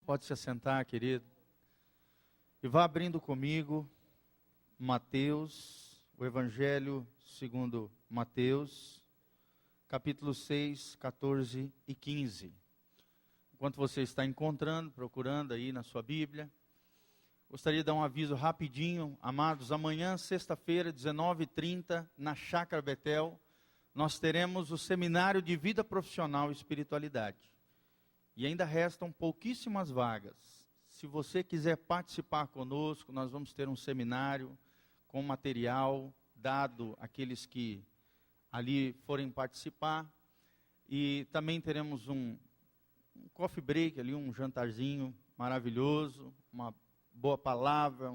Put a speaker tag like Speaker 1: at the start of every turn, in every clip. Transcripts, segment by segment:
Speaker 1: Pode se assentar, querido. E vá abrindo comigo Mateus, o Evangelho segundo Mateus, capítulo 6, 14 e 15. Enquanto você está encontrando, procurando aí na sua Bíblia, gostaria de dar um aviso rapidinho, amados. Amanhã, sexta-feira, 19h30, na Chácara Betel, nós teremos o Seminário de Vida Profissional e Espiritualidade. E ainda restam pouquíssimas vagas. Se você quiser participar conosco, nós vamos ter um seminário com material dado àqueles que ali forem participar. E também teremos um coffee break ali, um jantarzinho maravilhoso, uma boa palavra,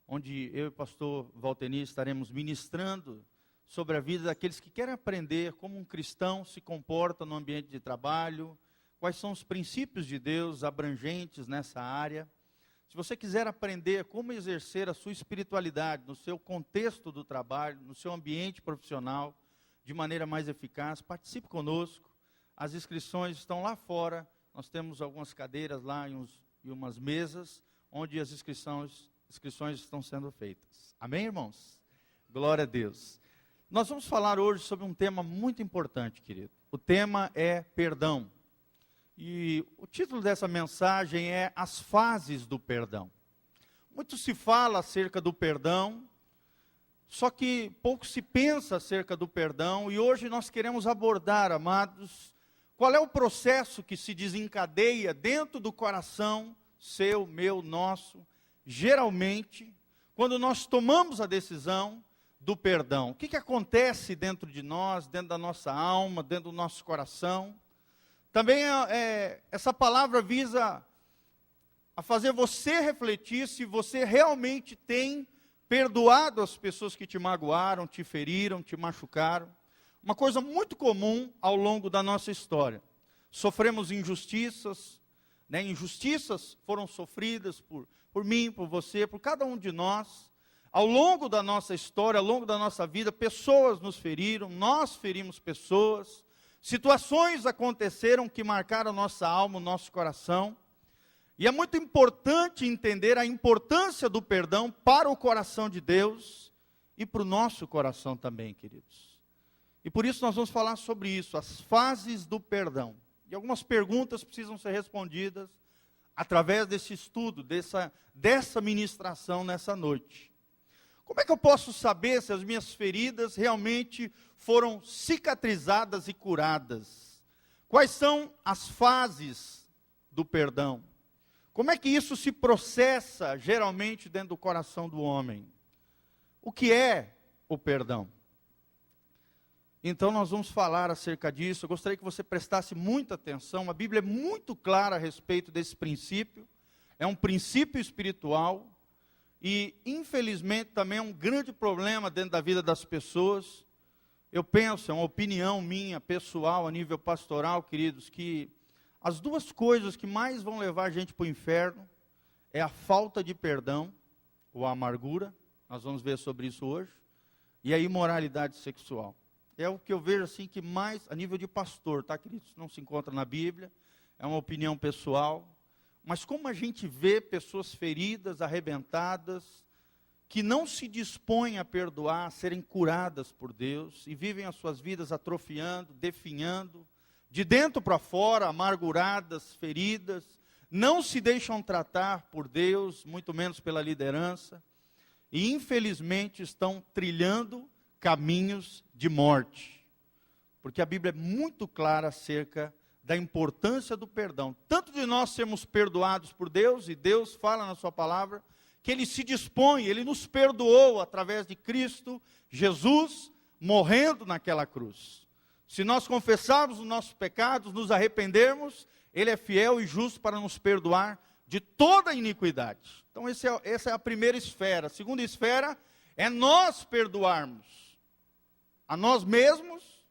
Speaker 1: onde eu e o pastor Valteni estaremos ministrando sobre a vida daqueles que querem aprender como um cristão se comporta no ambiente de trabalho, quais são os princípios de Deus abrangentes nessa área. Se você quiser aprender como exercer a sua espiritualidade no seu contexto do trabalho, no seu ambiente profissional, de maneira mais eficaz, participe conosco. As inscrições estão lá fora, nós temos algumas cadeiras lá e umas mesas, onde as inscrições estão sendo feitas. Amém, irmãos? Glória a Deus. Nós vamos falar hoje sobre um tema muito importante, querido. O tema é perdão. E o título dessa mensagem é As Fases do Perdão. Muito se fala acerca do perdão, só que pouco se pensa acerca do perdão, e hoje nós queremos abordar, amados, qual é o processo que se desencadeia dentro do coração seu, meu, nosso, geralmente, quando nós tomamos a decisão do perdão. O que acontece dentro de nós, dentro da nossa alma, dentro do nosso coração? Também essa palavra visa a fazer você refletir se você realmente tem perdoado as pessoas que te magoaram, te feriram, te machucaram. Uma coisa muito comum ao longo da nossa história. Sofremos injustiças, né? Injustiças foram sofridas por mim, por você, por cada um de nós. Ao longo da nossa história, ao longo da nossa vida, pessoas nos feriram, nós ferimos pessoas. Situações aconteceram que marcaram nossa alma, o nosso coração. E é muito importante entender a importância do perdão para o coração de Deus e para o nosso coração também, queridos. E por isso nós vamos falar sobre isso, as fases do perdão. E algumas perguntas precisam ser respondidas através desse estudo, dessa ministração nessa noite. Como é que eu posso saber se as minhas feridas realmente foram cicatrizadas e curadas? Quais são as fases do perdão? Como é que isso se processa geralmente dentro do coração do homem? O que é o perdão? Então nós vamos falar acerca disso. Eu gostaria que você prestasse muita atenção. A Bíblia é muito clara a respeito desse princípio. É um princípio espiritual. E, infelizmente, também é um grande problema dentro da vida das pessoas. Eu penso, é uma opinião minha, pessoal, a nível pastoral, queridos, que as duas coisas que mais vão levar a gente para o inferno é a falta de perdão, ou a amargura, nós vamos ver sobre isso hoje, e a imoralidade sexual. É o que eu vejo assim que mais, a nível de pastor, tá, queridos? Não se encontra na Bíblia, é uma opinião pessoal. Mas como a gente vê pessoas feridas, arrebentadas, que não se dispõem a perdoar, a serem curadas por Deus, e vivem as suas vidas atrofiando, definhando, de dentro para fora, amarguradas, feridas, não se deixam tratar por Deus, muito menos pela liderança, e infelizmente estão trilhando caminhos de morte. Porque a Bíblia é muito clara acerca da importância do perdão, tanto de nós sermos perdoados por Deus, e Deus fala na sua palavra, que Ele se dispõe, Ele nos perdoou através de Cristo, Jesus, morrendo naquela cruz. Se nós confessarmos os nossos pecados, nos arrependermos, Ele é fiel e justo para nos perdoar de toda a iniquidade. Então essa é a primeira esfera. A segunda esfera é nós perdoarmos a nós mesmos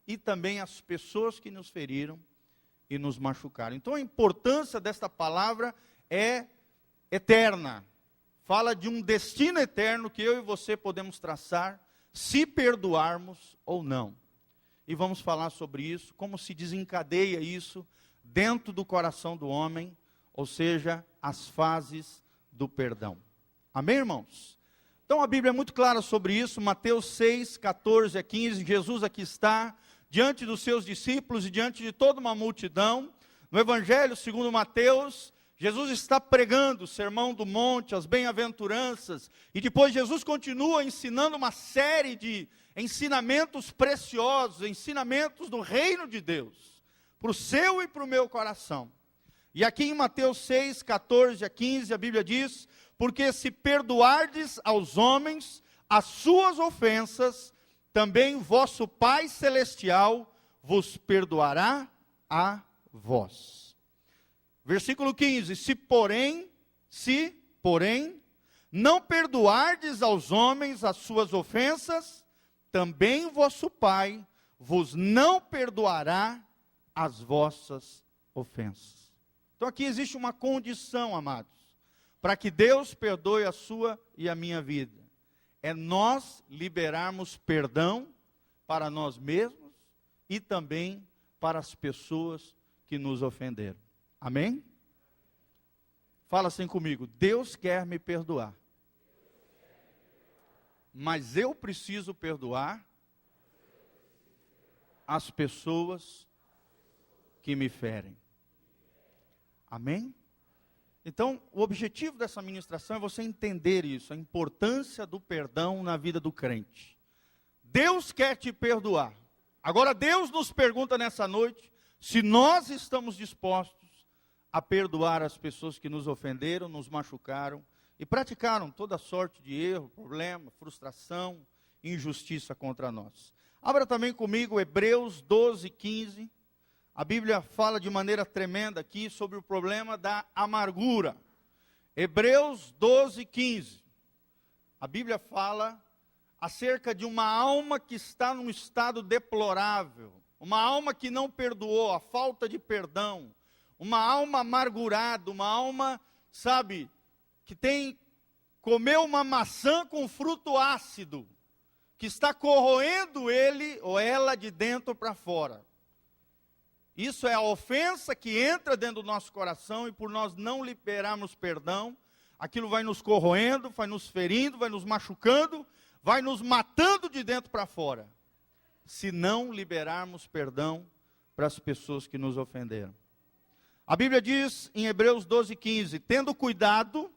Speaker 1: e também as pessoas que nos feriram e nos machucaram. Então a importância desta palavra é eterna. Fala de um destino eterno que eu e você podemos traçar, se perdoarmos ou não. E vamos falar sobre isso, como se desencadeia isso dentro do coração do homem, ou seja, as fases do perdão. Amém, irmãos? Então a Bíblia é muito clara sobre isso, Mateus 6, 14 a 15, Jesus aqui está, diante dos seus discípulos e diante de toda uma multidão. No Evangelho segundo Mateus, Jesus está pregando o Sermão do Monte, as bem-aventuranças, e depois Jesus continua ensinando uma série de ensinamentos preciosos, ensinamentos do reino de Deus, para o seu e para o meu coração. E aqui em Mateus 6, 14 a 15, a Bíblia diz: porque se perdoardes aos homens as suas ofensas, também vosso Pai Celestial vos perdoará a vós. Versículo 15, se porém, não perdoardes aos homens as suas ofensas, também vosso Pai vos não perdoará as vossas ofensas. Então aqui existe uma condição, amados, para que Deus perdoe a sua e a minha vida. É nós liberarmos perdão para nós mesmos e também para as pessoas que nos ofenderam. Amém? Fala assim comigo: Deus quer me perdoar, mas eu preciso perdoar as pessoas que me ferem. Amém? Então, o objetivo dessa ministração é você entender isso, a importância do perdão na vida do crente. Deus quer te perdoar. Agora, Deus nos pergunta nessa noite se nós estamos dispostos a perdoar as pessoas que nos ofenderam, nos machucaram e praticaram toda sorte de erro, problema, frustração, injustiça contra nós. Abra também comigo Hebreus 12, 15. A Bíblia fala de maneira tremenda aqui sobre o problema da amargura. Hebreus 12, 15. A Bíblia fala acerca de uma alma que está num estado deplorável, uma alma que não perdoou, a falta de perdão, uma alma amargurada, uma alma, sabe, que comeu uma maçã com fruto ácido, que está corroendo ele ou ela de dentro para fora. Isso é a ofensa que entra dentro do nosso coração e por nós não liberarmos perdão, aquilo vai nos corroendo, vai nos ferindo, vai nos machucando, vai nos matando de dentro para fora, se não liberarmos perdão para as pessoas que nos ofenderam. A Bíblia diz em Hebreus 12, 15, tendo cuidado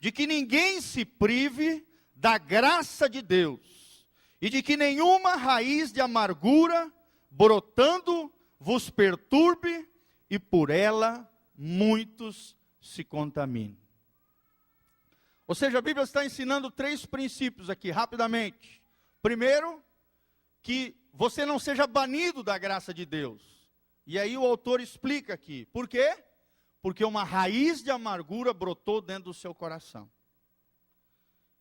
Speaker 1: de que ninguém se prive da graça de Deus, e de que nenhuma raiz de amargura brotando vos perturbe, e por ela muitos se contaminem. Ou seja, a Bíblia está ensinando 3 princípios aqui, rapidamente. Primeiro, que você não seja banido da graça de Deus. E aí o autor explica aqui. Por quê? Porque uma raiz de amargura brotou dentro do seu coração.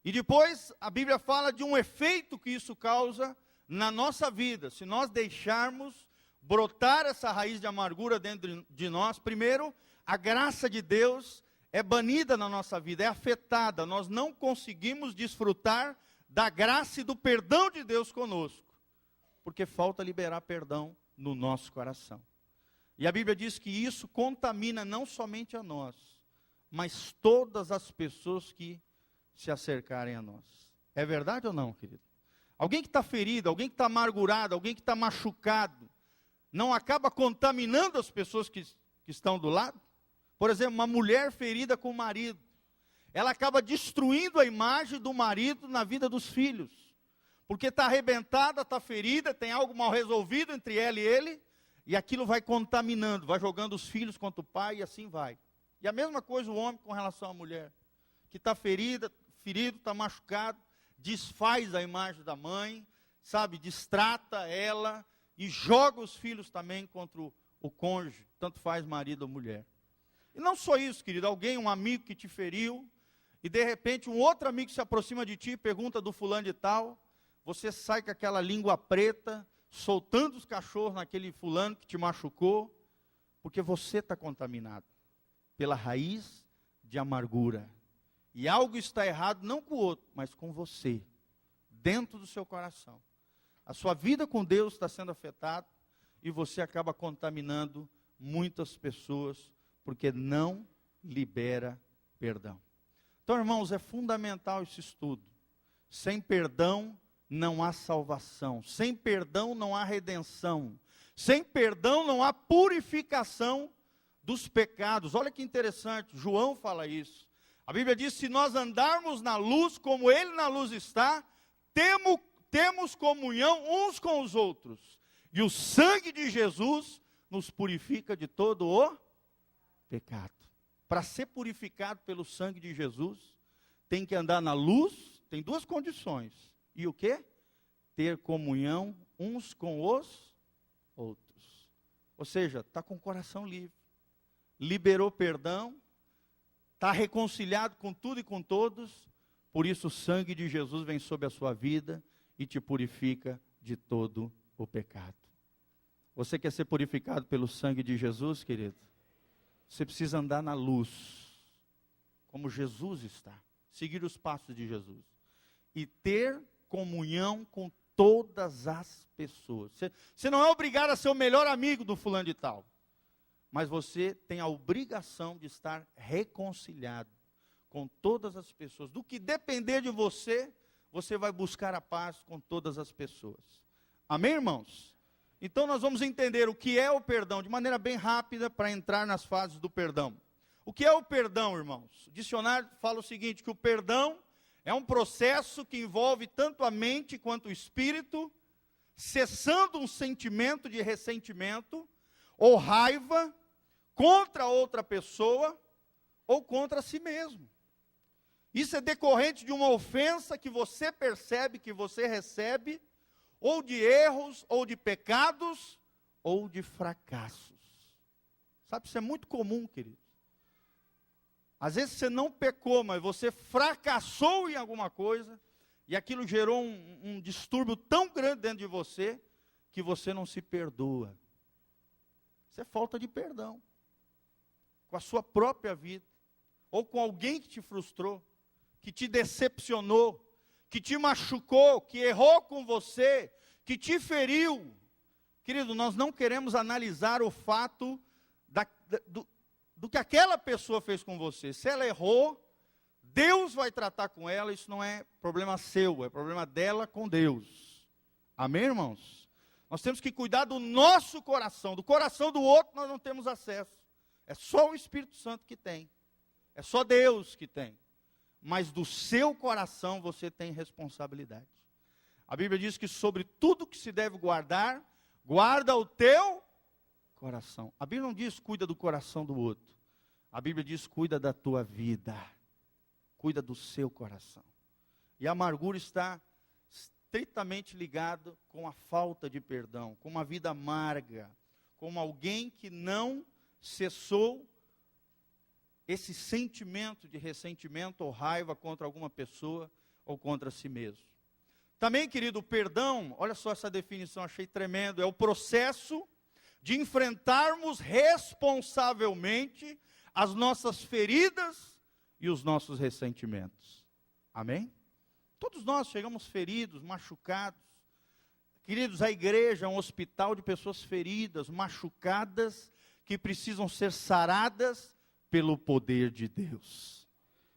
Speaker 1: E depois a Bíblia fala de um efeito que isso causa na nossa vida. Se nós deixarmos brotar essa raiz de amargura dentro de nós, primeiro, a graça de Deus é banida na nossa vida, é afetada. Nós não conseguimos desfrutar da graça e do perdão de Deus conosco, porque falta liberar perdão no nosso coração. E a Bíblia diz que isso contamina não somente a nós, mas todas as pessoas que se acercarem a nós. É verdade ou não, querido? Alguém que está ferido, alguém que está amargurado, alguém que está machucado, não acaba contaminando as pessoas que estão do lado? Por exemplo, uma mulher ferida com o marido, ela acaba destruindo a imagem do marido na vida dos filhos, porque está arrebentada, está ferida, tem algo mal resolvido entre ela e ele, e aquilo vai contaminando, vai jogando os filhos contra o pai e assim vai. E a mesma coisa o homem com relação à mulher, que está ferido, está machucado, desfaz a imagem da mãe, sabe, destrata ela e joga os filhos também contra o cônjuge, tanto faz marido ou mulher. E não só isso, querido, um amigo que te feriu, e de repente um outro amigo se aproxima de ti e pergunta do fulano de tal, você sai com aquela língua preta, soltando os cachorros naquele fulano que te machucou, porque você está contaminado pela raiz de amargura. E algo está errado não com o outro, mas com você, dentro do seu coração. A sua vida com Deus está sendo afetada e você acaba contaminando muitas pessoas, porque não libera perdão. Então, irmãos, é fundamental esse estudo. Sem perdão não há salvação. Sem perdão não há redenção. Sem perdão não há purificação dos pecados. Olha que interessante, João fala isso. A Bíblia diz, se nós andarmos na luz, como Ele na luz está, temos comunhão uns com os outros. E o sangue de Jesus nos purifica de todo o pecado. Para ser purificado pelo sangue de Jesus, tem que andar na luz, tem duas condições. E o quê? Ter comunhão uns com os outros. Ou seja, está com o coração livre. Liberou perdão, está reconciliado com tudo e com todos, por isso o sangue de Jesus vem sobre a sua vida e te purifica de todo o pecado. Você quer ser purificado pelo sangue de Jesus, querido? Você precisa andar na luz, como Jesus está, seguir os passos de Jesus, e ter comunhão com todas as pessoas. Você não é obrigado a ser o melhor amigo do fulano de tal, mas você tem a obrigação de estar reconciliado com todas as pessoas. Do que depender de você, você vai buscar a paz com todas as pessoas. Amém, irmãos? Então nós vamos entender o que é o perdão, de maneira bem rápida, para entrar nas fases do perdão. O que é o perdão, irmãos? O dicionário fala o seguinte, que o perdão é um processo que envolve tanto a mente quanto o espírito, cessando um sentimento de ressentimento ou raiva contra outra pessoa ou contra si mesmo. Isso é decorrente de uma ofensa que você percebe, que você recebe, ou de erros, ou de pecados, ou de fracassos. Sabe, isso é muito comum, querido. Às vezes você não pecou, mas você fracassou em alguma coisa, e aquilo gerou um distúrbio tão grande dentro de você, que você não se perdoa. Isso é falta de perdão. Com a sua própria vida, ou com alguém que te frustrou, que te decepcionou, que te machucou, que errou com você, que te feriu. Querido, nós não queremos analisar o fato do que aquela pessoa fez com você. Se ela errou, Deus vai tratar com ela, isso não é problema seu, é problema dela com Deus. Amém, irmãos? Nós temos que cuidar do nosso coração, do coração do outro nós não temos acesso. É só o Espírito Santo que tem, é só Deus que tem. Mas do seu coração você tem responsabilidade. A Bíblia diz que sobre tudo que se deve guardar, guarda o teu coração. A Bíblia não diz cuida do coração do outro. A Bíblia diz cuida da tua vida. Cuida do seu coração. E a amargura está estritamente ligada com a falta de perdão, com uma vida amarga, com alguém que não cessou esse sentimento de ressentimento ou raiva contra alguma pessoa ou contra si mesmo. Também, querido, o perdão, olha só essa definição, achei tremendo, é o processo de enfrentarmos responsavelmente as nossas feridas e os nossos ressentimentos. Amém? Todos nós chegamos feridos, machucados. Queridos, a igreja é um hospital de pessoas feridas, machucadas, que precisam ser saradas pelo poder de Deus.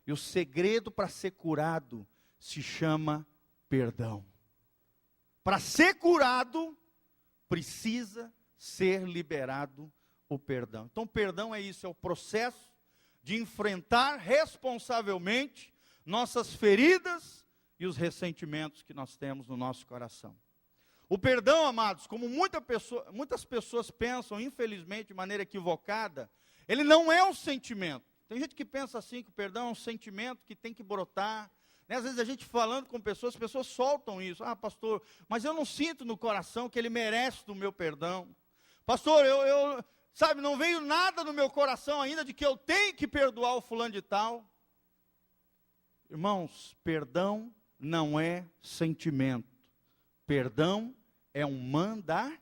Speaker 1: E o segredo para ser curado se chama perdão. Para ser curado, precisa ser liberado o perdão. Então, perdão é isso, é o processo de enfrentar responsavelmente nossas feridas e os ressentimentos que nós temos no nosso coração. O perdão, amados, como muitas pessoas pensam, infelizmente, de maneira equivocada, ele não é um sentimento. Tem gente que pensa assim, que o perdão é um sentimento que tem que brotar. Né? Às vezes a gente falando com pessoas, as pessoas soltam isso. Ah, pastor, mas eu não sinto no coração que ele merece do meu perdão. Pastor, sabe, não veio nada no meu coração ainda de que eu tenho que perdoar o fulano de tal. Irmãos, perdão não é sentimento. Perdão é um mandamento.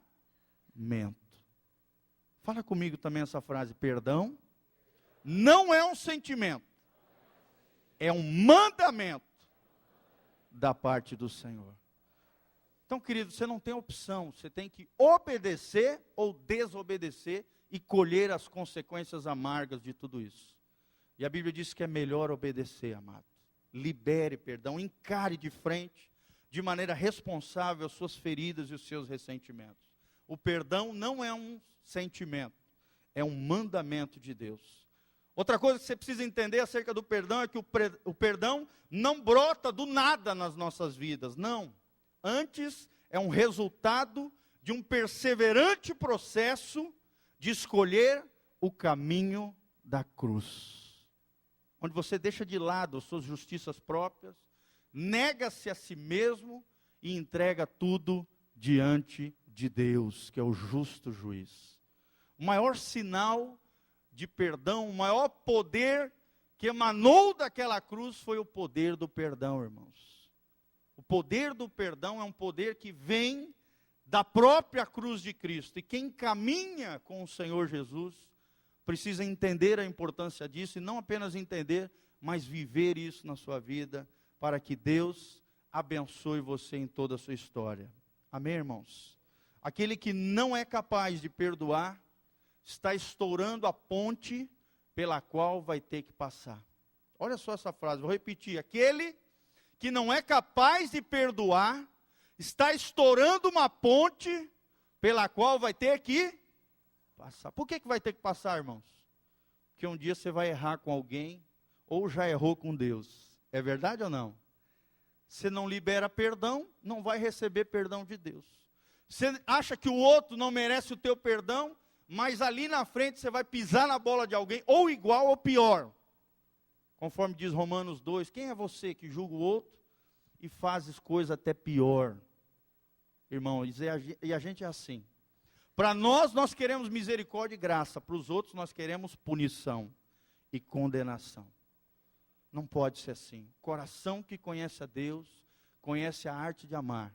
Speaker 1: Fala comigo também essa frase, perdão não é um sentimento, é um mandamento da parte do Senhor. Então, querido, você não tem opção, você tem que obedecer ou desobedecer e colher as consequências amargas de tudo isso. E a Bíblia diz que é melhor obedecer, amado. Libere perdão, encare de frente, de maneira responsável, as suas feridas e os seus ressentimentos. O perdão não é um sentimento, é um mandamento de Deus. Outra coisa que você precisa entender acerca do perdão é que o perdão não brota do nada nas nossas vidas, não. Antes, é um resultado de um perseverante processo de escolher o caminho da cruz. Onde você deixa de lado as suas justiças próprias, nega-se a si mesmo e entrega tudo diante de Deus, que é o justo juiz. O maior sinal de perdão, o maior poder que emanou daquela cruz foi o poder do perdão, irmãos. O poder do perdão é um poder que vem da própria cruz de Cristo. E quem caminha com o Senhor Jesus precisa entender a importância disso, e não apenas entender, mas viver isso na sua vida, para que Deus abençoe você em toda a sua história. Amém, irmãos? Aquele que não é capaz de perdoar, está estourando a ponte pela qual vai ter que passar. Olha só essa frase, vou repetir. Aquele que não é capaz de perdoar, está estourando uma ponte pela qual vai ter que passar. Por que vai ter que passar, irmãos? Porque um dia você vai errar com alguém, ou já errou com Deus. É verdade ou não? Você não libera perdão, não vai receber perdão de Deus. Você acha que o outro não merece o teu perdão, mas ali na frente você vai pisar na bola de alguém, ou igual ou pior. Conforme diz Romanos 2, quem é você que julga o outro e fazes coisa até pior? Irmão, e a gente é assim. Para nós queremos misericórdia e graça. Para os outros, nós queremos punição e condenação. Não pode ser assim. Coração que conhece a Deus, conhece a arte de amar.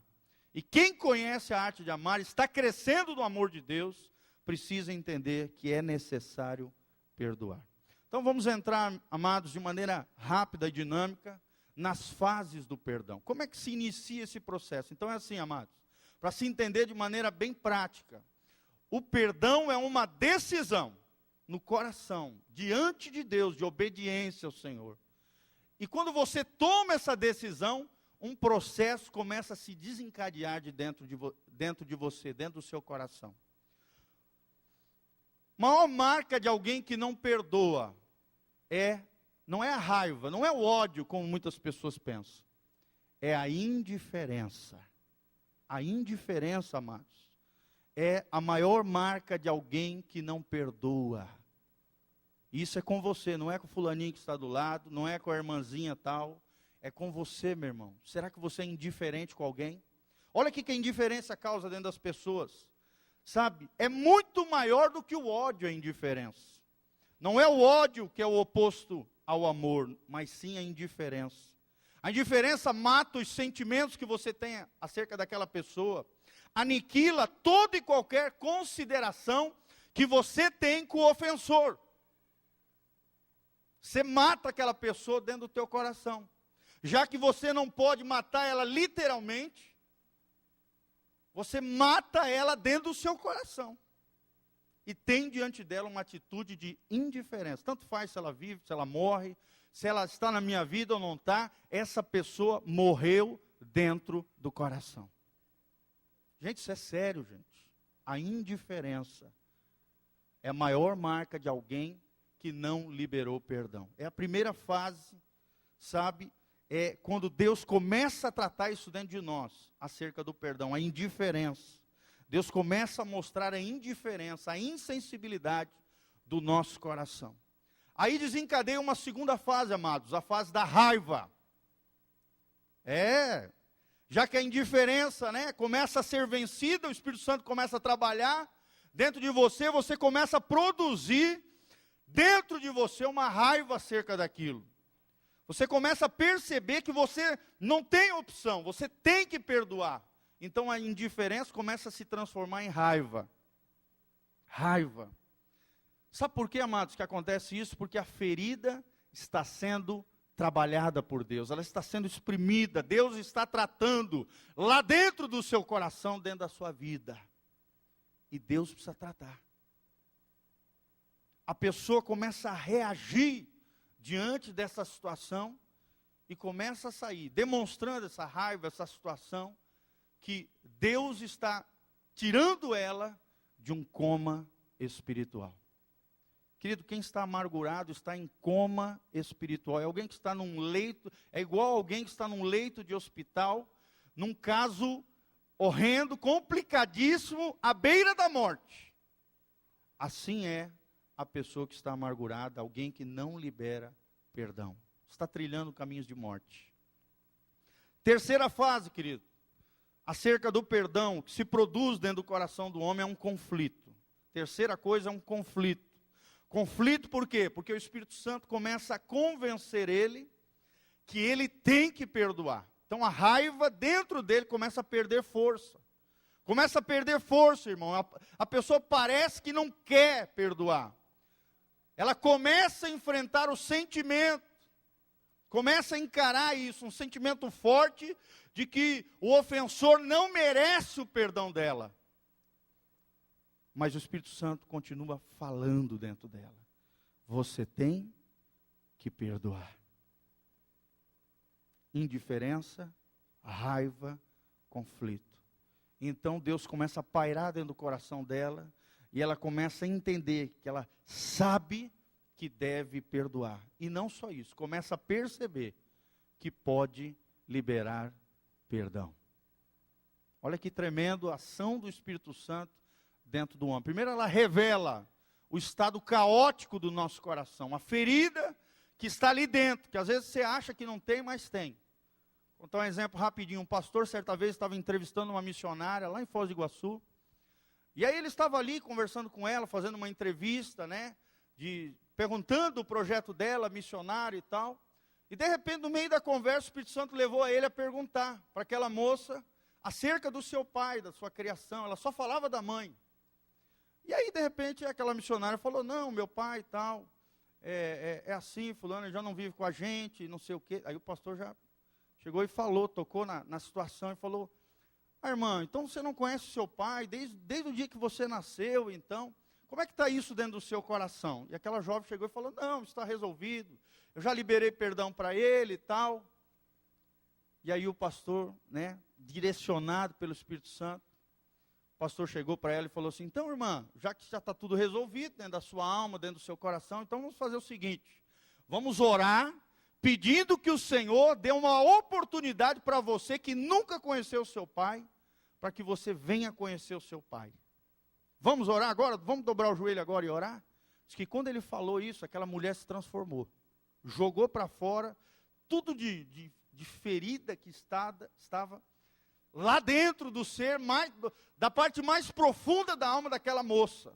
Speaker 1: E quem conhece a arte de amar, está crescendo no amor de Deus, precisa entender que é necessário perdoar. Então vamos entrar, amados, de maneira rápida e dinâmica, nas fases do perdão. Como é que se inicia esse processo? Então é assim, amados, para se entender de maneira bem prática. O perdão é uma decisão no coração, diante de Deus, de obediência ao Senhor. E quando você toma essa decisão, um processo começa a se desencadear de dentro de você, dentro do seu coração. Maior marca de alguém que não perdoa não é a raiva, não é o ódio, como muitas pessoas pensam. É a indiferença. A indiferença, amados, é a maior marca de alguém que não perdoa. Isso é com você, não é com o fulaninho que está do lado, não é com a irmãzinha tal, é com você, meu irmão. Será que você é indiferente com alguém? Olha o que a indiferença causa dentro das pessoas. Sabe, é muito maior do que o ódio, a indiferença. Não é o ódio que é o oposto ao amor, mas sim a indiferença. A indiferença mata os sentimentos que você tem acerca daquela pessoa, aniquila toda e qualquer consideração que você tem com o ofensor. Você mata aquela pessoa dentro do teu coração. Já que você não pode matar ela literalmente, você mata ela dentro do seu coração. E tem diante dela uma atitude de indiferença. Tanto faz se ela vive, se ela morre, se ela está na minha vida ou não está, essa pessoa morreu dentro do coração. Gente, isso é sério, gente. A indiferença é a maior marca de alguém que não liberou perdão. É a primeira fase, sabe? É quando Deus começa a tratar isso dentro de nós, acerca do perdão, a indiferença. Deus começa a mostrar a indiferença, a insensibilidade do nosso coração. Aí desencadeia uma segunda fase, amados, a fase da raiva. Já que a indiferença, começa a ser vencida, o Espírito Santo começa a trabalhar dentro de você, você começa a produzir dentro de você uma raiva acerca daquilo. Você começa a perceber que você não tem opção, você tem que perdoar. Então a indiferença começa a se transformar em raiva. Raiva. Sabe por que, amados, que acontece isso? Porque a ferida está sendo trabalhada por Deus, ela está sendo exprimida, Deus está tratando lá dentro do seu coração, dentro da sua vida. E Deus precisa tratar. A pessoa começa a reagir diante dessa situação e começa a sair, demonstrando essa raiva, essa situação, que Deus está tirando ela de um coma espiritual. Querido, quem está amargurado está em coma espiritual. É alguém que está num leito, é igual alguém que está num leito de hospital, num caso horrendo, complicadíssimo, à beira da morte. Assim é a pessoa que está amargurada, alguém que não libera perdão. Está trilhando caminhos de morte. Terceira fase, querido, acerca do perdão que se produz dentro do coração do homem é um conflito. Terceira coisa é um conflito. Conflito por quê? Porque o Espírito Santo começa a convencer ele que ele tem que perdoar. Então a raiva dentro dele começa a perder força. Começa a perder força, irmão. A pessoa parece que não quer perdoar. Ela começa a enfrentar o sentimento. Começa a encarar isso, um sentimento forte de que o ofensor não merece o perdão dela. Mas o Espírito Santo continua falando dentro dela. Você tem que perdoar. Indiferença, raiva, conflito. Então Deus começa a pairar dentro do coração dela e ela começa a entender que ela sabe que deve perdoar. E não só isso, começa a perceber que pode liberar perdão. Olha que tremendo a ação do Espírito Santo dentro do homem. Primeiro ela revela o estado caótico do nosso coração, a ferida que está ali dentro, que às vezes você acha que não tem, mas tem. Vou contar um exemplo rapidinho. Um pastor certa vez estava entrevistando uma missionária lá em Foz do Iguaçu, e aí ele estava ali conversando com ela, fazendo uma entrevista, perguntando o projeto dela, missionária e tal, e de repente no meio da conversa o Espírito Santo levou a ele a perguntar para aquela moça acerca do seu pai, da sua criação. Ela só falava da mãe. E aí, de repente, aquela missionária falou, não, meu pai e tal, é assim, fulano, ele já não vive com a gente, não sei o quê. Aí o pastor já chegou e falou, tocou na situação e falou, irmã, então você não conhece o seu pai desde o dia que você nasceu, então, como é que está isso dentro do seu coração? E aquela jovem chegou e falou, não, está resolvido, eu já liberei perdão para ele e tal. E aí o pastor, direcionado pelo Espírito Santo, o pastor chegou para ela e falou assim, então irmã, já que já está tudo resolvido dentro da sua alma, dentro do seu coração, então vamos fazer o seguinte, vamos orar, pedindo que o Senhor dê uma oportunidade para você que nunca conheceu o seu pai, para que você venha conhecer o seu pai. Vamos orar agora? Vamos dobrar o joelho agora e orar? Diz que quando ele falou isso, aquela mulher se transformou, jogou para fora tudo de ferida que estava lá dentro do ser, da parte mais profunda da alma daquela moça.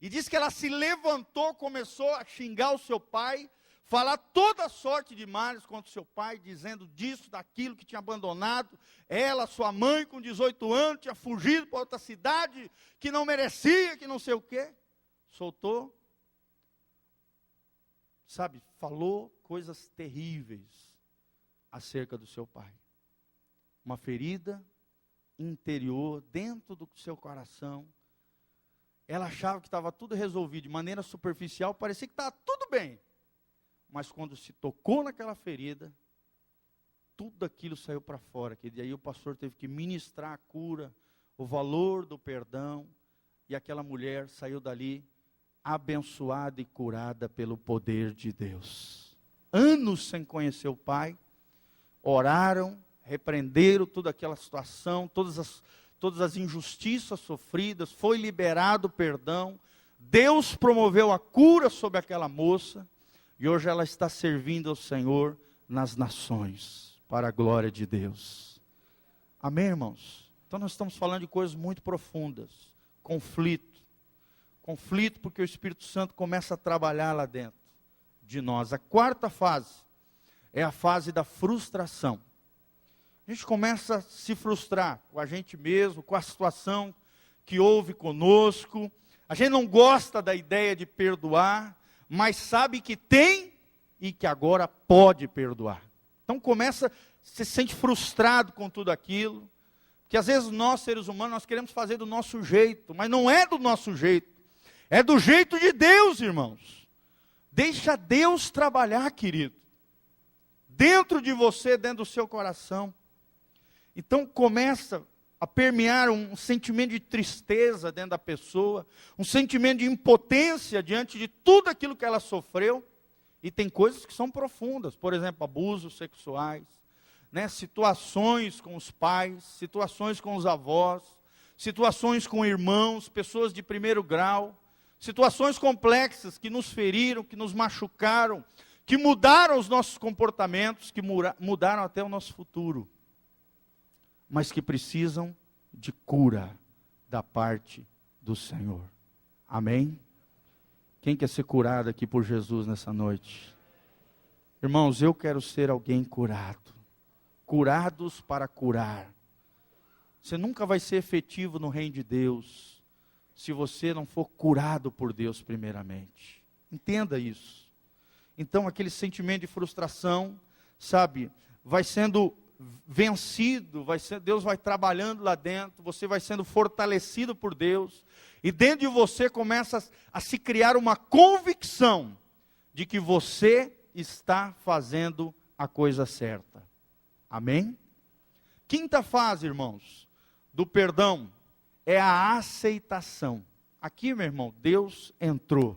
Speaker 1: E diz que ela se levantou, começou a xingar o seu pai, falar toda sorte de males contra o seu pai, dizendo disso, daquilo, que tinha abandonado ela, sua mãe com 18 anos, tinha fugido para outra cidade, que não merecia, que não sei o quê. Soltou, falou coisas terríveis acerca do seu pai. Uma ferida interior, dentro do seu coração. Ela achava que estava tudo resolvido, de maneira superficial, parecia que estava tudo bem. Mas quando se tocou naquela ferida, tudo aquilo saiu para fora. E aí o pastor teve que ministrar a cura, o valor do perdão, e aquela mulher saiu dali abençoada e curada pelo poder de Deus. Anos sem conhecer o pai, oraram, repreenderam toda aquela situação, todas as injustiças sofridas, foi liberado o perdão, Deus promoveu a cura sobre aquela moça, e hoje ela está servindo ao Senhor nas nações, para a glória de Deus. Amém, irmãos? Então nós estamos falando de coisas muito profundas. Conflito porque o Espírito Santo começa a trabalhar lá dentro de nós. A quarta fase é a fase da frustração. A gente começa a se frustrar com a gente mesmo, com a situação que houve conosco. A gente não gosta da ideia de perdoar, mas sabe que tem e que agora pode perdoar. Então se sente frustrado com tudo aquilo, porque às vezes nós, seres humanos, nós queremos fazer do nosso jeito, mas não é do nosso jeito, é do jeito de Deus, irmãos. Deixa Deus trabalhar, querido. Dentro de você, dentro do seu coração. Então começa a permear um sentimento de tristeza dentro da pessoa, um sentimento de impotência diante de tudo aquilo que ela sofreu. E tem coisas que são profundas, por exemplo, abusos sexuais, né? Situações com os pais, situações com os avós, situações com irmãos, pessoas de primeiro grau, situações complexas que nos feriram, que nos machucaram, que mudaram os nossos comportamentos, que mudaram até o nosso futuro, mas que precisam de cura da parte do Senhor. Amém? Quem quer ser curado aqui por Jesus nessa noite? Irmãos, eu quero ser alguém curado. Curados para curar. Você nunca vai ser efetivo no reino de Deus, se você não for curado por Deus primeiramente. Entenda isso. Então aquele sentimento de frustração, sabe, vai sendo vencido, Deus vai trabalhando lá dentro, você vai sendo fortalecido por Deus, e dentro de você começa a se criar uma convicção de que você está fazendo a coisa certa. Amém? Quinta fase, irmãos, do perdão é a aceitação. Aqui, meu irmão, Deus entrou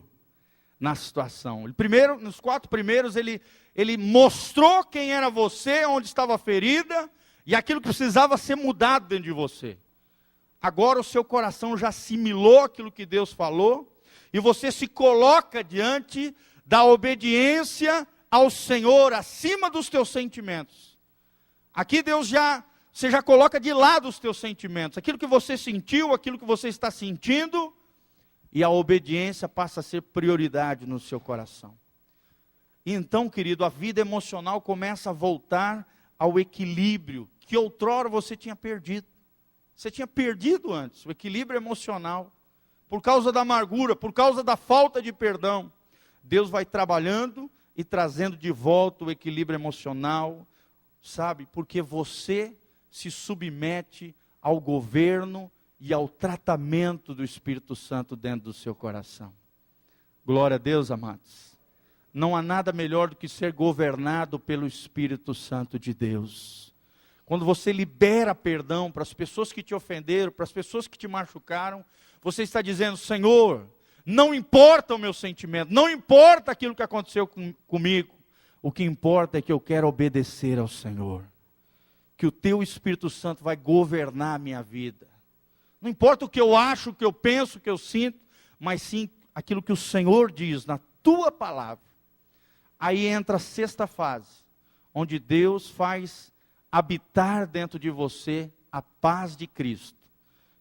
Speaker 1: na situação. Primeiro, nos 4 primeiros, ele mostrou quem era você, onde estava a ferida, e aquilo que precisava ser mudado dentro de você. Agora o seu coração já assimilou aquilo que Deus falou, e você se coloca diante da obediência ao Senhor, acima dos teus sentimentos. Aqui você já coloca de lado os teus sentimentos, aquilo que você sentiu, aquilo que você está sentindo, e a obediência passa a ser prioridade no seu coração. E então, querido, a vida emocional começa a voltar ao equilíbrio que outrora você tinha perdido. Você tinha perdido antes, o equilíbrio emocional, por causa da amargura, por causa da falta de perdão. Deus vai trabalhando e trazendo de volta o equilíbrio emocional, sabe? Porque você se submete ao governo e ao tratamento do Espírito Santo dentro do seu coração. Glória a Deus, amados. Não há nada melhor do que ser governado pelo Espírito Santo de Deus. Quando você libera perdão para as pessoas que te ofenderam, para as pessoas que te machucaram, você está dizendo: Senhor, não importa o meu sentimento, não importa aquilo que aconteceu comigo, o que importa é que eu quero obedecer ao Senhor, que o teu Espírito Santo vai governar a minha vida. Não importa o que eu acho, o que eu penso, o que eu sinto, mas sim aquilo que o Senhor diz na tua palavra. Aí entra a 6ª fase, onde Deus faz habitar dentro de você a paz de Cristo,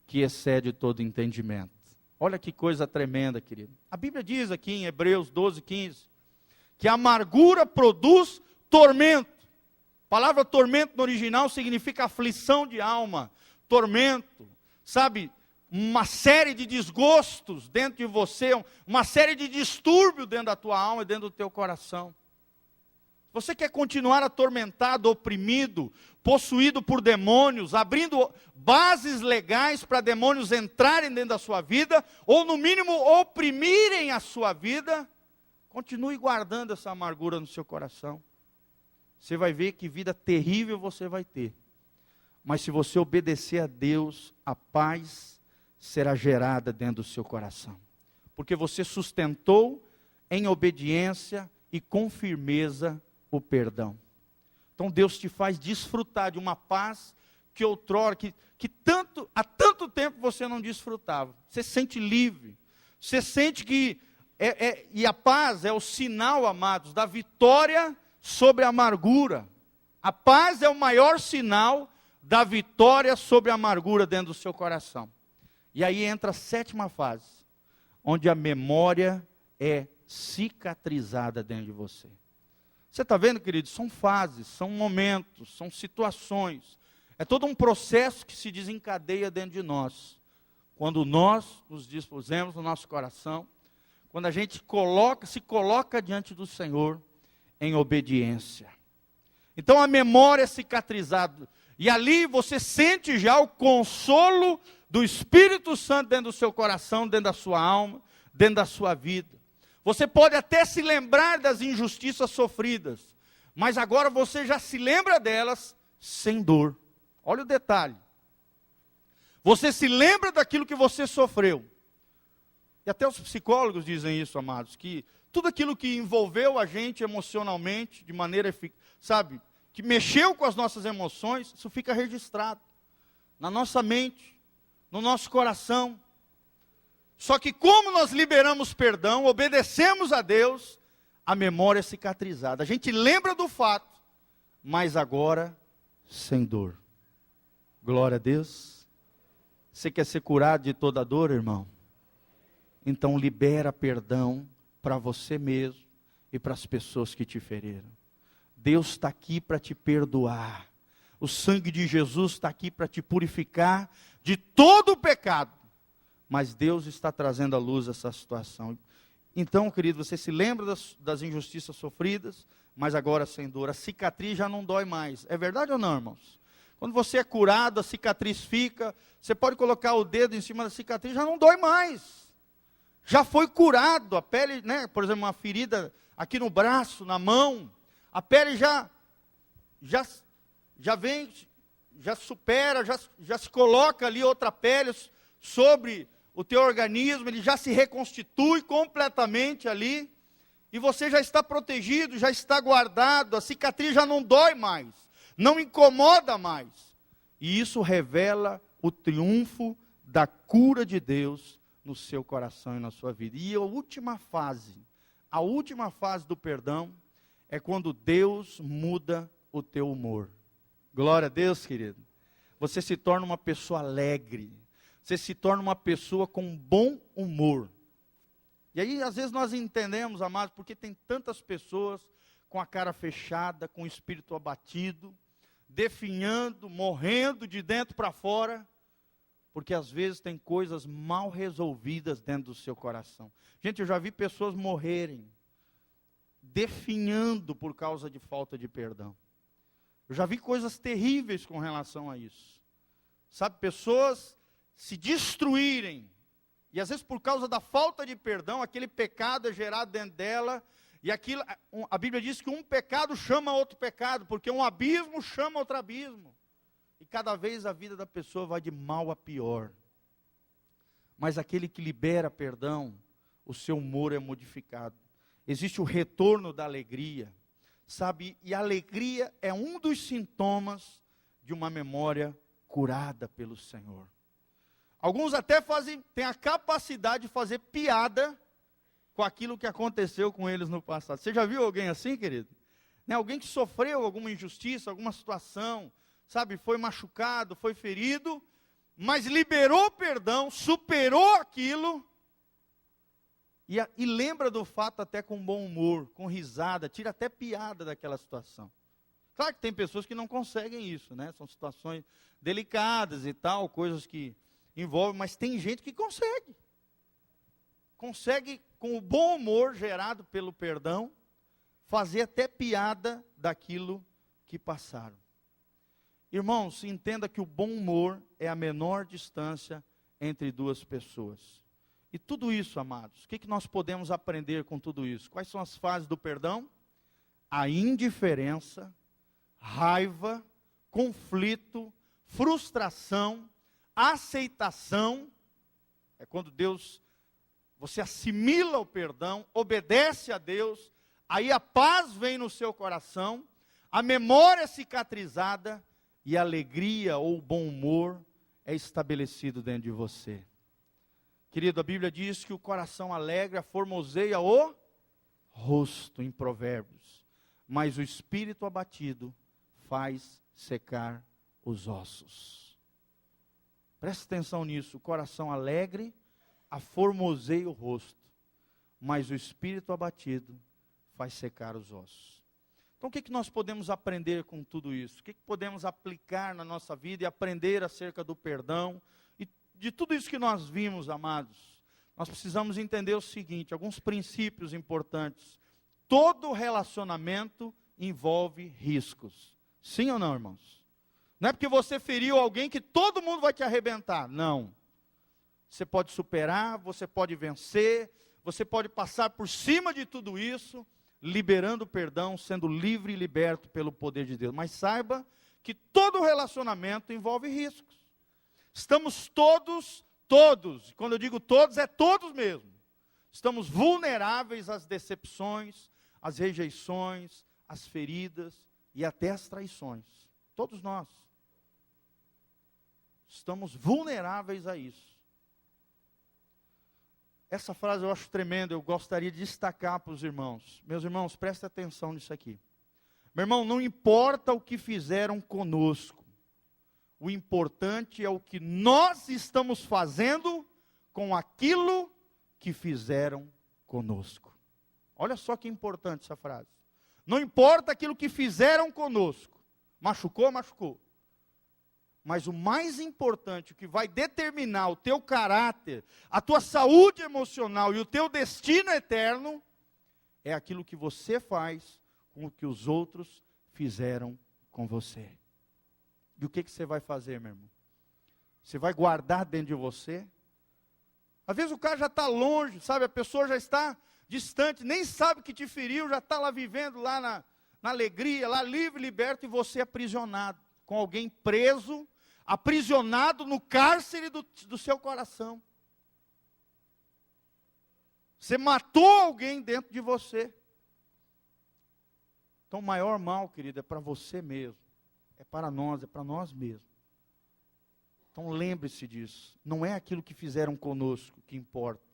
Speaker 1: que excede todo entendimento. Olha que coisa tremenda, querido. A Bíblia diz aqui em Hebreus 12:15, que a amargura produz tormento. A palavra tormento no original significa aflição de alma, tormento. Sabe, uma série de desgostos dentro de você, uma série de distúrbios dentro da tua alma e dentro do teu coração. Você quer continuar atormentado, oprimido, possuído por demônios, abrindo bases legais para demônios entrarem dentro da sua vida, ou no mínimo oprimirem a sua vida? Continue guardando essa amargura no seu coração. Você vai ver que vida terrível você vai ter. Mas se você obedecer a Deus, a paz será gerada dentro do seu coração. Porque você sustentou em obediência e com firmeza o perdão. Então Deus te faz desfrutar de uma paz que outrora, há tanto tempo você não desfrutava. Você se sente livre. Você sente que, e a paz é o sinal, amados, da vitória sobre a amargura. A paz é o maior sinal da vitória sobre a amargura dentro do seu coração. E aí entra a 7ª fase, onde a memória é cicatrizada dentro de você. Você está vendo, querido? São fases, são momentos, são situações. É todo um processo que se desencadeia dentro de nós. Quando nós nos dispusemos no nosso coração, quando a gente se coloca diante do Senhor em obediência. Então a memória é cicatrizada. E ali você sente já o consolo do Espírito Santo dentro do seu coração, dentro da sua alma, dentro da sua vida. Você pode até se lembrar das injustiças sofridas, mas agora você já se lembra delas sem dor. Olha o detalhe. Você se lembra daquilo que você sofreu. E até os psicólogos dizem isso, amados, que tudo aquilo que envolveu a gente emocionalmente, de maneira, que mexeu com as nossas emoções, isso fica registrado na nossa mente, no nosso coração. Só que como nós liberamos perdão, obedecemos a Deus, a memória é cicatrizada. A gente lembra do fato, mas agora sem dor. Glória a Deus. Você quer ser curado de toda dor, irmão? Então libera perdão para você mesmo e para as pessoas que te feriram. Deus está aqui para te perdoar. O sangue de Jesus está aqui para te purificar de todo o pecado. Mas Deus está trazendo à luz essa situação. Então, querido, você se lembra das injustiças sofridas, mas agora sem dor. A cicatriz já não dói mais. É verdade ou não, irmãos? Quando você é curado, a cicatriz fica. Você pode colocar o dedo em cima da cicatriz, já não dói mais. Já foi curado. A pele, né, por exemplo, uma ferida aqui no braço, na mão. A pele já vem, já supera, já se coloca ali outra pele sobre o teu organismo, ele já se reconstitui completamente ali, e você já está protegido, já está guardado, a cicatriz já não dói mais, não incomoda mais, e isso revela o triunfo da cura de Deus no seu coração e na sua vida. E a última fase do perdão, é quando Deus muda o teu humor. Glória a Deus, querido. Você se torna uma pessoa alegre. Você se torna uma pessoa com bom humor. E aí, às vezes, nós entendemos, amados, porque tem tantas pessoas com a cara fechada, com o espírito abatido, definhando, morrendo de dentro para fora, porque às vezes tem coisas mal resolvidas dentro do seu coração. Gente, eu já vi pessoas morrerem, definhando por causa de falta de perdão. Eu já vi coisas terríveis com relação a isso. Sabe, pessoas se destruírem, e às vezes por causa da falta de perdão, aquele pecado é gerado dentro dela, e aquilo, a Bíblia diz que um pecado chama outro pecado, porque um abismo chama outro abismo, e cada vez a vida da pessoa vai de mal a pior. Mas aquele que libera perdão, o seu humor é modificado. Existe o retorno da alegria, sabe? E a alegria é um dos sintomas de uma memória curada pelo Senhor. Alguns até têm a capacidade de fazer piada com aquilo que aconteceu com eles no passado. Você já viu alguém assim, querido? Né? Alguém que sofreu alguma injustiça, alguma situação, sabe? Foi machucado, foi ferido, mas liberou perdão, superou aquilo, e lembra do fato até com bom humor, com risada, tira até piada daquela situação. Claro que tem pessoas que não conseguem isso, né? São situações delicadas e tal, coisas que envolvem, mas tem gente que consegue. Consegue, com o bom humor gerado pelo perdão, fazer até piada daquilo que passaram. Irmãos, entenda que o bom humor é a menor distância entre duas pessoas. E tudo isso, amados, o que nós podemos aprender com tudo isso? Quais são as fases do perdão? A indiferença, raiva, conflito, frustração, aceitação. É quando você assimila o perdão, obedece a Deus, aí a paz vem no seu coração, a memória é cicatrizada e a alegria ou o bom humor é estabelecido dentro de você. Querido, a Bíblia diz que o coração alegre formoseia o rosto, em Provérbios, mas o espírito abatido faz secar os ossos. Preste atenção nisso, o coração alegre aformoseia o rosto, mas o espírito abatido faz secar os ossos. Então o que nós podemos aprender com tudo isso? O que podemos aplicar na nossa vida e aprender acerca do perdão? E de tudo isso que nós vimos, amados, nós precisamos entender o seguinte, alguns princípios importantes. Todo relacionamento envolve riscos. Sim ou não, irmãos? Não é porque você feriu alguém que todo mundo vai te arrebentar. Não. Você pode superar, você pode vencer, você pode passar por cima de tudo isso, liberando perdão, sendo livre e liberto pelo poder de Deus. Mas saiba que todo relacionamento envolve riscos. Estamos todos, quando eu digo todos, é todos mesmo. Estamos vulneráveis às decepções, às rejeições, às feridas e até às traições. Todos nós. Estamos vulneráveis a isso. Essa frase eu acho tremenda, eu gostaria de destacar para os irmãos. Meus irmãos, prestem atenção nisso aqui. Meu irmão, não importa o que fizeram conosco. O importante é o que nós estamos fazendo com aquilo que fizeram conosco. Olha só que importante essa frase. Não importa aquilo que fizeram conosco. Machucou, machucou. Mas o mais importante, o que vai determinar o teu caráter, a tua saúde emocional e o teu destino eterno, é aquilo que você faz com o que os outros fizeram com você. E o que você vai fazer, meu irmão? Você vai guardar dentro de você? Às vezes o cara já está longe, sabe? A pessoa já está distante, nem sabe que te feriu, já está lá vivendo lá na alegria, lá livre, liberto, e você aprisionado, com alguém preso, aprisionado no cárcere do seu coração. Você matou alguém dentro de você. Então o maior mal, querido, é para você mesmo. É para nós mesmos. Então lembre-se disso. Não é aquilo que fizeram conosco que importa.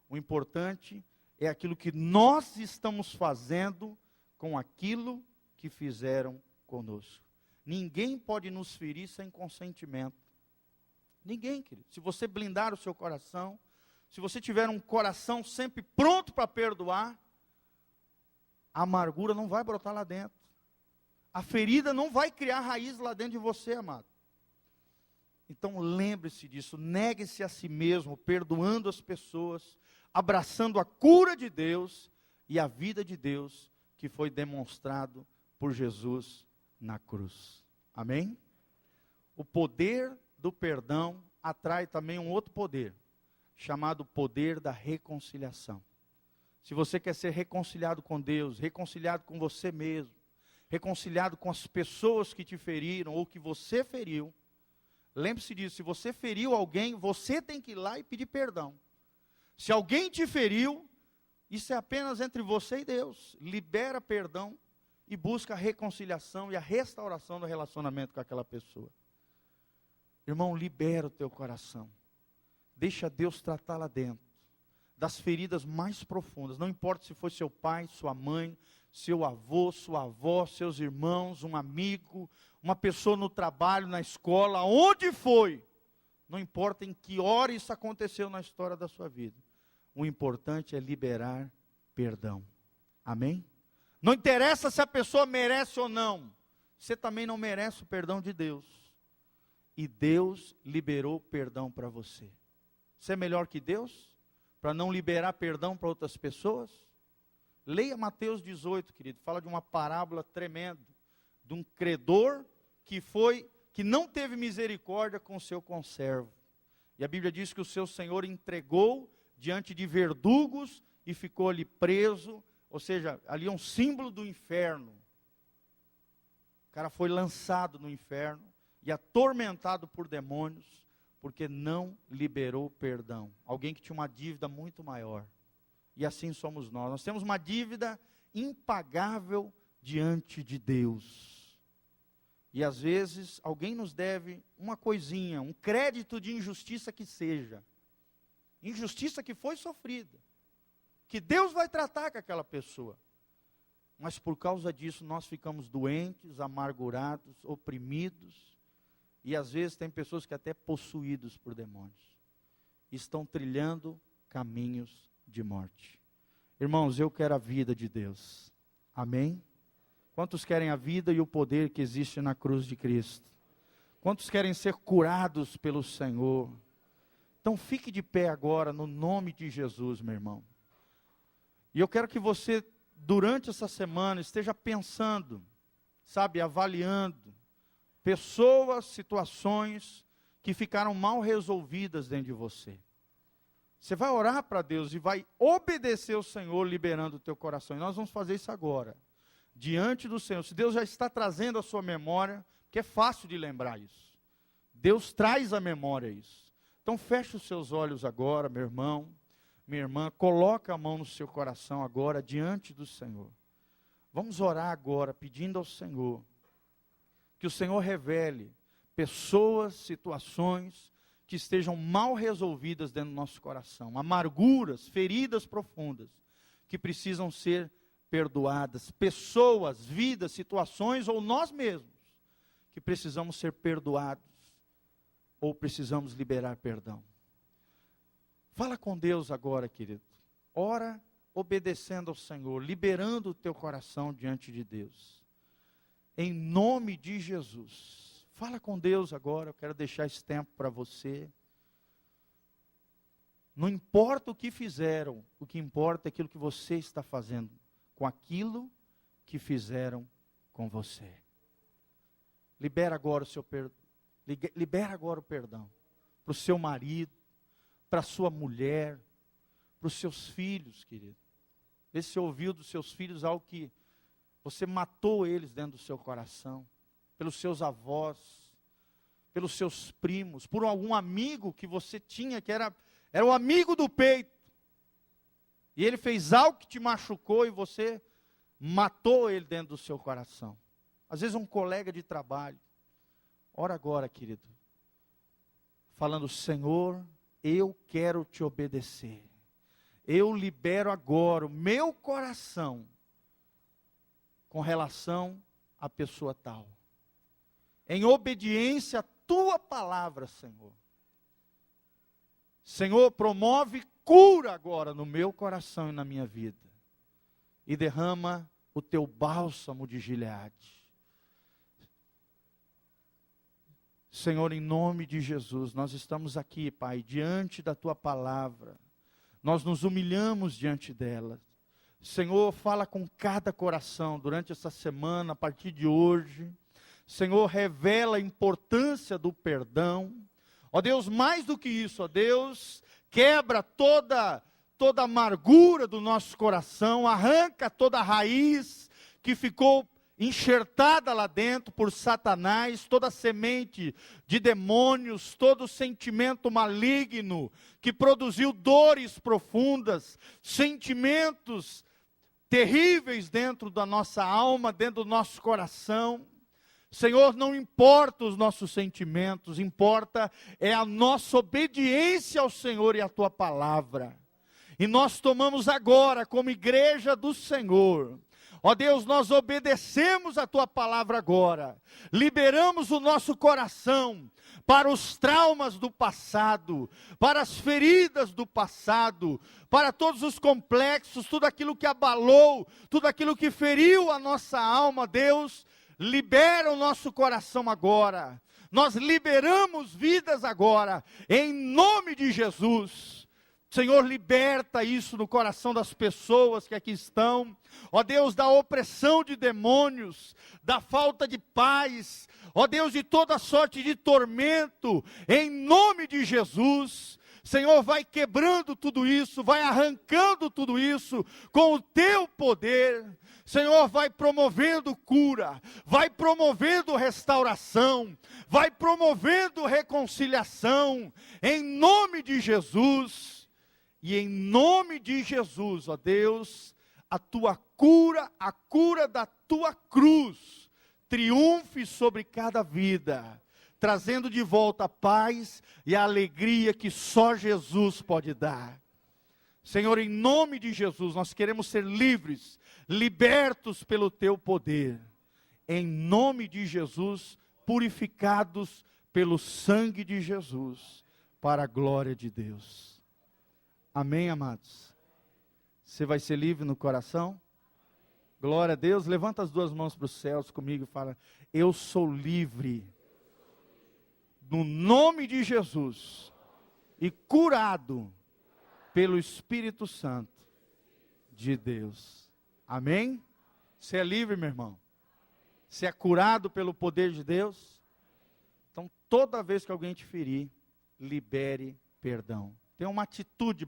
Speaker 1: O importante é aquilo que nós estamos fazendo com aquilo que fizeram conosco. Ninguém pode nos ferir sem consentimento. Ninguém, querido. Se você blindar o seu coração, se você tiver um coração sempre pronto para perdoar, a amargura não vai brotar lá dentro. A ferida não vai criar raiz lá dentro de você, amado. Então lembre-se disso, negue-se a si mesmo, perdoando as pessoas, abraçando a cura de Deus e a vida de Deus que foi demonstrado por Jesus na cruz. Amém? O poder do perdão atrai também um outro poder, chamado poder da reconciliação. Se você quer ser reconciliado com Deus, reconciliado com você mesmo, reconciliado com as pessoas que te feriram ou que você feriu, lembre-se disso, se você feriu alguém, você tem que ir lá e pedir perdão. Se alguém te feriu, isso é apenas entre você e Deus. Libera perdão e busca a reconciliação e a restauração do relacionamento com aquela pessoa. Irmão, libera o teu coração. Deixa Deus tratar lá dentro das feridas mais profundas. Não importa se foi seu pai, sua mãe, seu avô, sua avó, seus irmãos, um amigo, uma pessoa no trabalho, na escola, onde foi. Não importa em que hora isso aconteceu na história da sua vida. O importante é liberar perdão. Amém? Não interessa se a pessoa merece ou não. Você também não merece o perdão de Deus. E Deus liberou perdão para você. Você é melhor que Deus? Para não liberar perdão para outras pessoas? Leia Mateus 18, querido. Fala de uma parábola tremenda. De um credor que não teve misericórdia com o seu conservo. E a Bíblia diz que o seu senhor entregou diante de verdugos e ficou ali preso. Ou seja, ali é um símbolo do inferno. O cara foi lançado no inferno e atormentado por demônios, porque não liberou perdão. Alguém que tinha uma dívida muito maior. E assim somos nós. Nós temos uma dívida impagável diante de Deus. E às vezes alguém nos deve uma coisinha, um crédito de injustiça que seja. Injustiça que foi sofrida. Que Deus vai tratar com aquela pessoa. Mas por causa disso nós ficamos doentes, amargurados, oprimidos. E às vezes tem pessoas que até possuídos por demônios. Estão trilhando caminhos de morte. Irmãos, eu quero a vida de Deus. Amém? Quantos querem a vida e o poder que existe na cruz de Cristo? Quantos querem ser curados pelo Senhor? Então fique de pé agora no nome de Jesus, meu irmão. E eu quero que você, durante essa semana, esteja pensando, sabe, avaliando pessoas, situações que ficaram mal resolvidas dentro de você. Você vai orar para Deus e vai obedecer o Senhor, liberando o teu coração. E nós vamos fazer isso agora, diante do Senhor. Se Deus já está trazendo a sua memória, porque é fácil de lembrar isso. Deus traz à memória isso. Então feche os seus olhos agora, meu irmão, minha irmã, coloca a mão no seu coração agora, diante do Senhor. Vamos orar agora, pedindo ao Senhor, que o Senhor revele pessoas, situações que estejam mal resolvidas dentro do nosso coração, amarguras, feridas profundas, que precisam ser perdoadas, pessoas, vidas, situações, ou nós mesmos, que precisamos ser perdoados, ou precisamos liberar perdão. Fala com Deus agora, querido. Ora obedecendo ao Senhor, liberando o teu coração diante de Deus. Em nome de Jesus. Fala com Deus agora, eu quero deixar esse tempo para você. Não importa o que fizeram, o que importa é aquilo que você está fazendo com aquilo que fizeram com você. Libera agora o seu perdão. Libera agora o perdão para o seu marido, para a sua mulher, para os seus filhos, querido. Vê se você ouviu dos seus filhos algo que você matou eles dentro do seu coração, pelos seus avós, pelos seus primos, por algum amigo que você tinha, que era o amigo do peito, e ele fez algo que te machucou e você matou ele dentro do seu coração. Às vezes um colega de trabalho. Ora agora, querido, falando: Senhor, eu quero te obedecer. Eu libero agora o meu coração com relação à pessoa tal, em obediência à tua palavra, Senhor. Senhor, promove cura agora no meu coração e na minha vida, e derrama o teu bálsamo de Gileade. Senhor, em nome de Jesus, nós estamos aqui, Pai, diante da tua palavra. Nós nos humilhamos diante dela. Senhor, fala com cada coração durante essa semana, a partir de hoje. Senhor, revela a importância do perdão. Ó Deus, mais do que isso, ó Deus, quebra toda amargura do nosso coração, arranca toda a raiz que ficou enxertada lá dentro por Satanás, toda semente de demônios, todo sentimento maligno que produziu dores profundas, sentimentos terríveis dentro da nossa alma, dentro do nosso coração. Senhor, não importa os nossos sentimentos, importa é a nossa obediência ao Senhor e à tua palavra. E nós tomamos agora, como igreja do Senhor, ó Deus, nós obedecemos a tua palavra agora, liberamos o nosso coração para os traumas do passado, para as feridas do passado, para todos os complexos, tudo aquilo que abalou, tudo aquilo que feriu a nossa alma. Deus, libera o nosso coração agora, nós liberamos vidas agora, em nome de Jesus. Senhor, liberta isso no coração das pessoas que aqui estão, ó Deus, da opressão de demônios, da falta de paz, ó Deus, de toda sorte de tormento, em nome de Jesus. Senhor, vai quebrando tudo isso, vai arrancando tudo isso com o teu poder. Senhor, vai promovendo cura, vai promovendo restauração, vai promovendo reconciliação, em nome de Jesus. E em nome de Jesus, ó Deus, a tua cura, a cura da tua cruz, triunfe sobre cada vida, trazendo de volta a paz e a alegria que só Jesus pode dar. Senhor, em nome de Jesus, nós queremos ser livres, libertos pelo teu poder. Em nome de Jesus, purificados pelo sangue de Jesus, para a glória de Deus. Amém, amados? Você vai ser livre no coração? Glória a Deus. Levanta as duas mãos para os céus comigo e fala: eu sou livre, no nome de Jesus, e curado pelo Espírito Santo de Deus. Amém? Você é livre, meu irmão? Você é curado pelo poder de Deus? Então, toda vez que alguém te ferir, libere perdão. Tem uma atitude,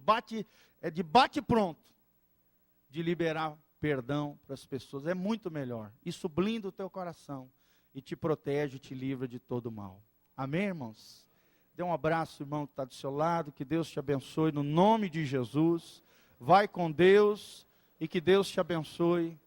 Speaker 1: de bate pronto, de liberar perdão para as pessoas. É muito melhor. Isso blinda o teu coração e te protege, te livra de todo mal. Amém, irmãos? Dê um abraço, irmão, que está do seu lado. Que Deus te abençoe no nome de Jesus. Vai com Deus e que Deus te abençoe